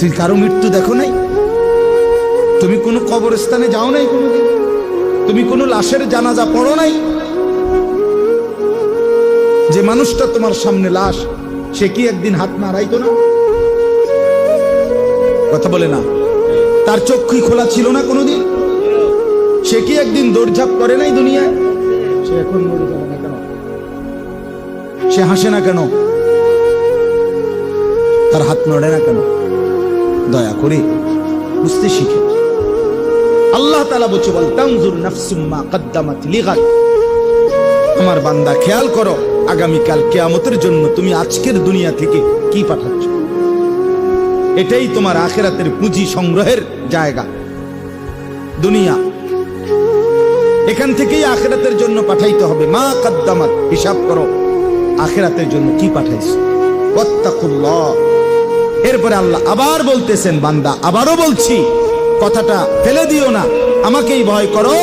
তুই কারো মৃত্যু দেখো নাই? তুমি কোনো কবরস্থানে যাও নাই কোনোদিন? তুমি কোনো লাশের জানাজা পড়ো নাই? যে মানুষটা তোমার সামনে লাশ, সে কি একদিন হাত নাড়াইতো না? কথা বলে না? তার চক্ষু খোলা ছিল না কোনোদিন? সে কি একদিন দৌড়ঝাঁপ করে নাই দুনিয়ায়? সে এখন মরে যাবে না কেন? সে হাসে না কেন? তার হাত নড়ে না কেন? দয়া করে বুঝতে শিখে। আল্লাহ তাআলা বলছে, বল তানজুর নাফসুম মা কদ্দামাত লিগাদ। আমার বান্দা, খেয়াল করো আগামীকাল কিয়ামতের জন্য তুমি আজকের দুনিয়া থেকে কি পাঠাচ্ছ। এটাই তোমার আখিরাতের পুঁজি সংগ্রহের জায়গা। দুনিয়া এখান থেকেই আখিরাতের জন্য পাঠাইতে হবে। মা কদ্দামাত, হিসাব করো আখিরাতের জন্য কি পাঠাইছো। ওয়াত্তাকুল্লাহ। এরপরে আল্লাহ আবার বলতেছেন, বান্দা আবারও বলছি, কথাটা ফেলে দিও না, আমাকেই ভয় করো,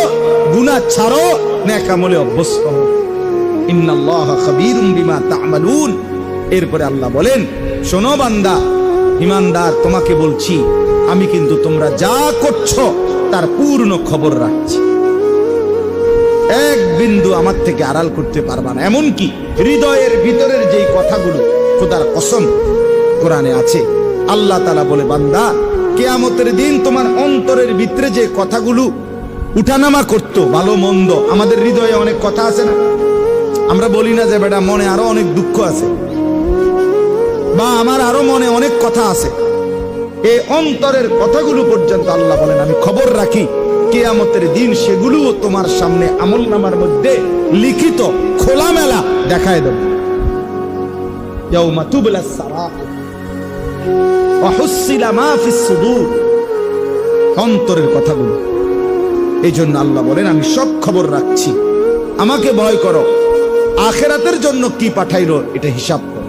গুনাহ ছাড়ো, নেক আমলে অভ্যস্ত হও। ইন্নাল্লাহা খাবীরুম বিমা তা'মালুন। এরপরে আল্লাহ বলেন, শোনো বান্দা ঈমানদার, তোমাকে বলছি আমি কিন্তু তোমরা যা করছো তার পূর্ণ খবর রাখছি। এক বিন্দু আমার থেকে আড়াল করতে পারবা না। এমনকি হৃদয়ের ভিতরের যেই কথাগুলো খোদার কসম কোরআনে আছে, আল্লাহ তাআলা বলে, বান্দা কিয়ামতের দিন তোমার অন্তরের ভিতরে যে কথাগুলো উঠানামা করতো, ভালো মন্দ, আমাদের হৃদয়ে অনেক কথা আছে না? আমরা বলি না যে বেটা মনে আরো অনেক দুঃখ আছে, বা আমার আরো মনে অনেক কথা আছে। এই অন্তরের কথাগুলো পর্যন্ত আল্লাহ বলেন আমি খবর রাখি। কিয়ামতের দিন সেগুলোও তোমার সামনে আমলনামার মধ্যে লিখিত খোলামেলা দেখায় দেব। ইয়াউমা তুবলাস সারাইর ওয়া হুসিলা মা ফিস সুদূর। অন্তরের কথাগুলো। এই জন্য আল্লাহ বলেন আমি সব খবর রাখছি, আমাকে ভয় করো, আখিরাতের জন্য কি পাঠাইলো এটা হিসাব করো।